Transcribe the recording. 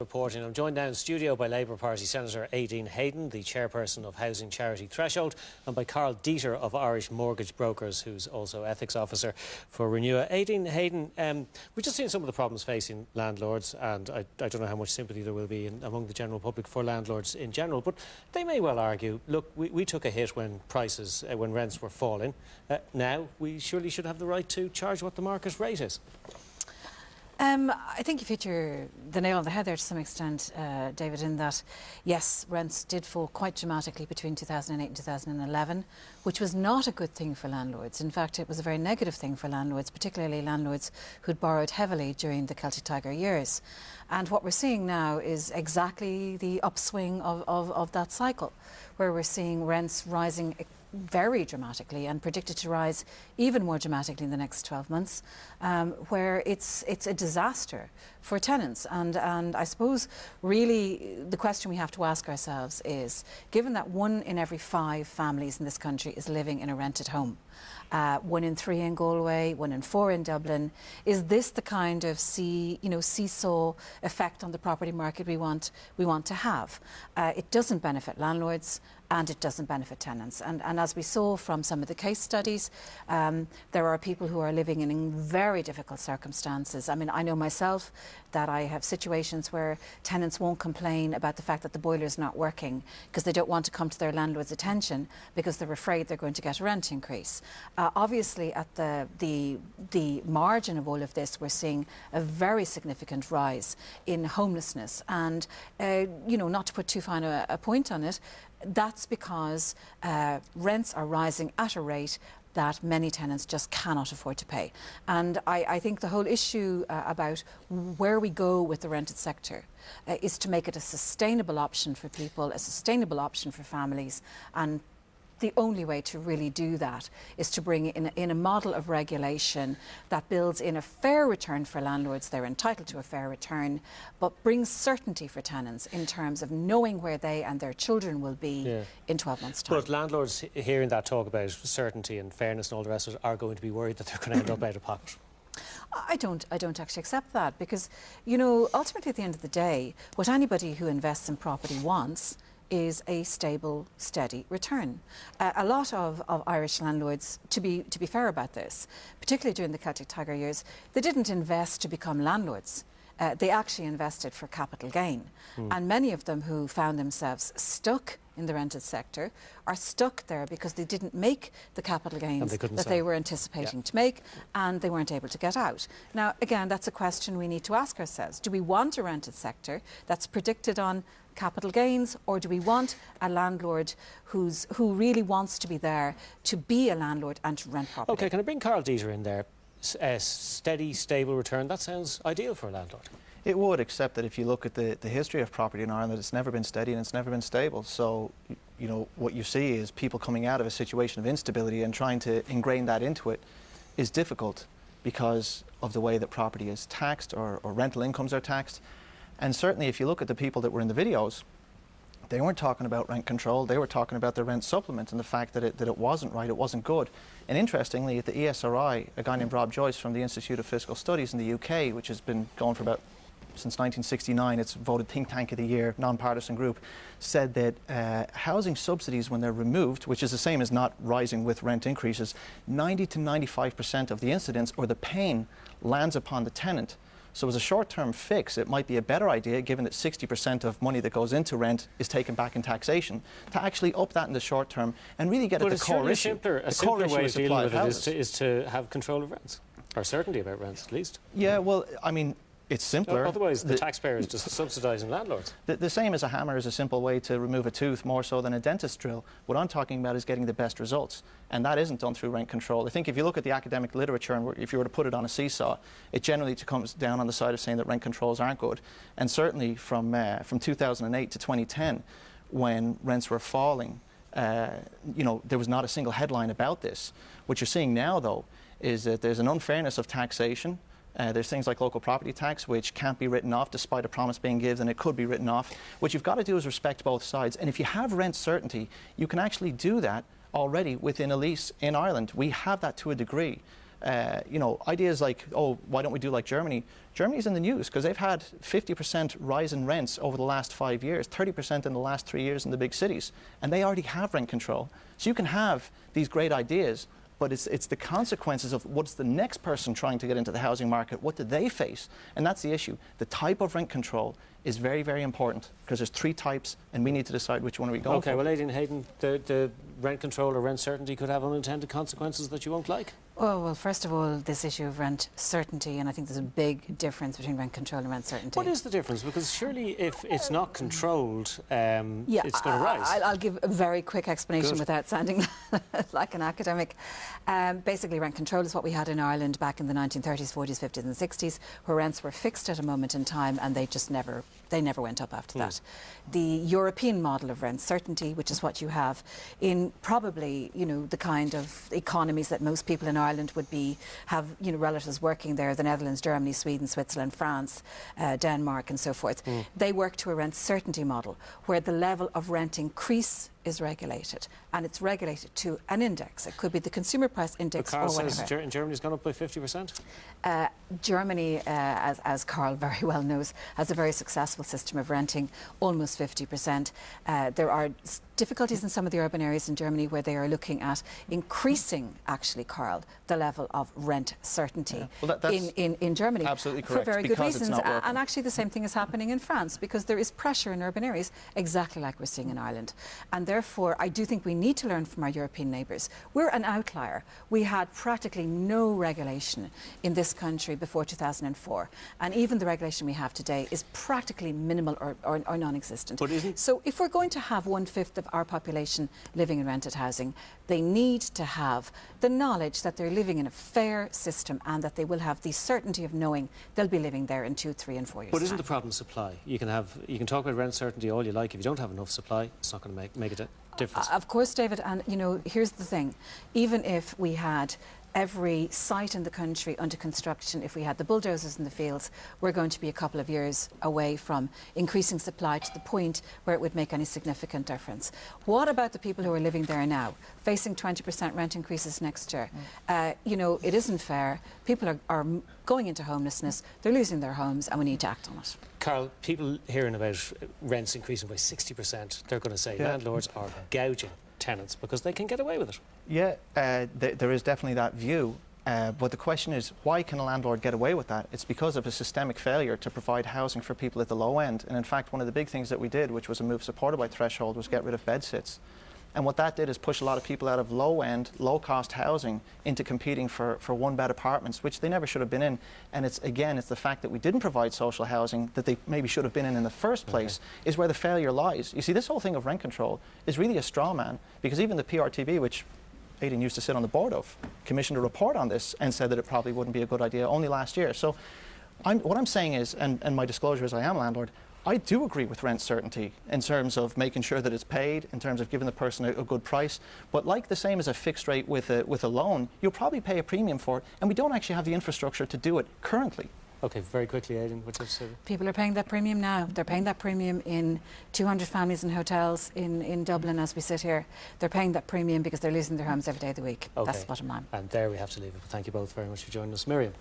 Reporting. I'm joined now in studio by Labour Party Senator Aideen Hayden, the chairperson of Housing Charity Threshold, and by Karl Deeter of Irish Mortgage Brokers, who's also ethics officer for Renewa. Aideen Hayden, we've just seen some of the problems facing landlords, and I don't know how much sympathy there will be among the general public for landlords in general, but they may well argue, look, we took a hit when prices, when rents were falling. Now we surely should have the right to charge what the market rate is. I think you've hit the nail on the head there to some extent, David, in that, yes, rents did fall quite dramatically between 2008 and 2011, which was not a good thing for landlords. In fact, it was a very negative thing for landlords, particularly landlords who'd borrowed heavily during the Celtic Tiger years. And what we're seeing now is exactly the upswing of that cycle, where we're seeing rents rising very dramatically and predicted to rise even more dramatically in the next 12 months, where it's a disaster for tenants. And I suppose really the question we have to ask ourselves is, given that 1 in every 5 families in this country is living in a rented home, 1 in 3 in Galway, 1 in 4 in Dublin, is this the kind of seesaw effect on the property market we want to have? It doesn't benefit landlords and it doesn't benefit tenants. And as we saw from some of the case studies, there are people who are living in very difficult circumstances. I mean, I know myself that I have situations where tenants won't complain about the fact that the boiler's not working because they don't want to come to their landlord's attention because they're afraid they're going to get a rent increase. Obviously, at the margin of all of this, we're seeing a very significant rise in homelessness. And, not to put too fine a point on it, that's because rents are rising at a rate that many tenants just cannot afford to pay. And I think the whole issue about where we go with the rented sector is to make it a sustainable option for people, a sustainable option for families, and the only way to really do that is to bring in a model of regulation that builds in a fair return for landlords. They're entitled to a fair return, but brings certainty for tenants in terms of knowing where they and their children will be in 12 months' time. But landlords hearing that talk about certainty and fairness and all the rest of it are going to be worried that they're going to end up out of pocket. I don't actually accept that because, ultimately at the end of the day, what anybody who invests in property wants is a stable, steady return. A lot of Irish landlords, to be fair about this, particularly during the Celtic Tiger years, they didn't invest to become landlords. They actually invested for capital gain. And many of them who found themselves stuck in the rented sector are stuck there because they didn't make the capital gains that they were anticipating to make, and they weren't able to get out. Now, again, that's a question we need to ask ourselves. Do we want a rented sector that's predicted on capital gains, or do we want a landlord who really wants to be there to be a landlord and to rent property? OK, can I bring Karl Deeter in there? A steady, stable return, that sounds ideal for a landlord. It would, except that if you look at the history of property in Ireland, it's never been steady and it's never been stable. So, what you see is people coming out of a situation of instability and trying to ingrain that into it is difficult because of the way that property is taxed or rental incomes are taxed. And certainly if you look at the people that were in the videos, they weren't talking about rent control, they were talking about the rent supplement and the fact that it wasn't right, it wasn't good. And interestingly, at the ESRI, a guy named Rob Joyce from the Institute of Fiscal Studies in the UK, which has been going for since 1969, it's voted Think Tank of the Year, non-partisan group, said that housing subsidies, when they're removed, which is the same as not rising with rent increases, 90 to 95% of the incidence or the pain lands upon the tenant. So as a short-term fix, it might be a better idea, given that 60% of money that goes into rent is taken back in taxation, to actually up that in the short term and really get at the core issue. A simpler way of dealing with it is to have control of rents, or certainty about rents at least. Yeah, well, I mean, it's simpler. Otherwise, the taxpayer is just subsidising landlords. The same as a hammer is a simple way to remove a tooth, more so than a dentist drill. What I'm talking about is getting the best results, and that isn't done through rent control. I think if you look at the academic literature, and if you were to put it on a seesaw, it generally comes down on the side of saying that rent controls aren't good. And certainly from 2008 to 2010, when rents were falling, there was not a single headline about this. What you're seeing now, though, is that there's an unfairness of taxation. There's things like local property tax, which can't be written off despite a promise being given, and it could be written off. What you've got to do is respect both sides. And if you have rent certainty, you can actually do that already within a lease in Ireland. We have that to a degree. You know, ideas like, oh, why don't we do like Germany? Germany's in the news because they've had 50% rise in rents over the last 5 years, 30% in the last 3 years in the big cities, and they already have rent control. So you can have these great ideas, but it's the consequences of what's the next person trying to get into the housing market, what do they face? And that's the issue. The type of rent control is very, very important because there's 3 types and we need to decide which one are we going for. Okay, well, Aideen Hayden, the rent control or rent certainty could have unintended consequences that you won't like. Oh, well, first of all, this issue of rent certainty, and I think there's a big difference between rent control and rent certainty. What is the difference? Because surely if it's not controlled, it's going to rise. I'll give a very quick explanation Good. without sounding like an academic. Basically, rent control is what we had in Ireland back in the 1930s, 40s, 50s and 60s, where rents were fixed at a moment in time and they just never went up after that. The European model of rent certainty, which is what you have in probably, you know, the kind of economies that most people in Ireland would have, you know, relatives working there, the Netherlands, Germany, Sweden, Switzerland, France, Denmark and so forth. They work to a rent certainty model where the level of rent increase is regulated, and it's regulated to an index. It could be the consumer price index or whatever. Says in Germany's gone up by 50%? Germany, as Karl very well knows, has a very successful system of renting, almost 50%. There are difficulties in some of the urban areas in Germany where they are looking at increasing, actually, Karl, the level of rent certainty in Germany. Absolutely correct. For very good because reasons. It's not working. And actually the same thing is happening in France because there is pressure in urban areas, exactly like we're seeing in Ireland. And therefore, I do think we need to learn from our European neighbours. We're an outlier. We had practically no regulation in this country before 2004. And even the regulation we have today is practically minimal or non-existent. So if we're going to have 1/5 of our population living in rented housing, they need to have the knowledge that they're living in a fair system and that they will have the certainty of knowing they'll be living there in 2, 3 and 4 years' But isn't time. the problem supply? You can talk about rent certainty all you like. If you don't have enough supply, it's not going to make a difference. Of course, David, and you know, here's the thing. Even if we had every site in the country under construction, if we had the bulldozers in the fields, we're going to be a couple of years away from increasing supply to the point where it would make any significant difference. What about the people who are living there now, facing 20% rent increases next year? You know, it isn't fair. People are going into homelessness, they're losing their homes, and we need to act on it. Karl, people hearing about rents increasing by 60%, they're going to say landlords are gouging tenants because they can get away with it. Yeah, there is definitely that view. But the question is, why can a landlord get away with that? It's because of a systemic failure to provide housing for people at the low end. And in fact, one of the big things that we did, which was a move supported by Threshold, was get rid of bed sits. And what that did is push a lot of people out of low-end, low-cost housing into competing for one-bed apartments, which they never should have been in. And it's the fact that we didn't provide social housing that they maybe should have been in the first place is where the failure lies. You see, this whole thing of rent control is really a straw man, because even the PRTV, which Aideen used to sit on the board of, commissioned a report on this and said that it probably wouldn't be a good idea only last year. So what I'm saying is, and my disclosure is I am a landlord, I do agree with rent certainty in terms of making sure that it's paid, in terms of giving the person a good price. But like the same as a fixed rate with a loan, you'll probably pay a premium for it, and we don't actually have the infrastructure to do it currently. Okay, very quickly, Aideen, what's your say? People are paying that premium now. They're paying that premium in 200 families in hotels in Dublin as we sit here. They're paying that premium because they're losing their homes every day of the week. Okay. That's the bottom line. And there we have to leave it. Thank you both very much for joining us. Miriam.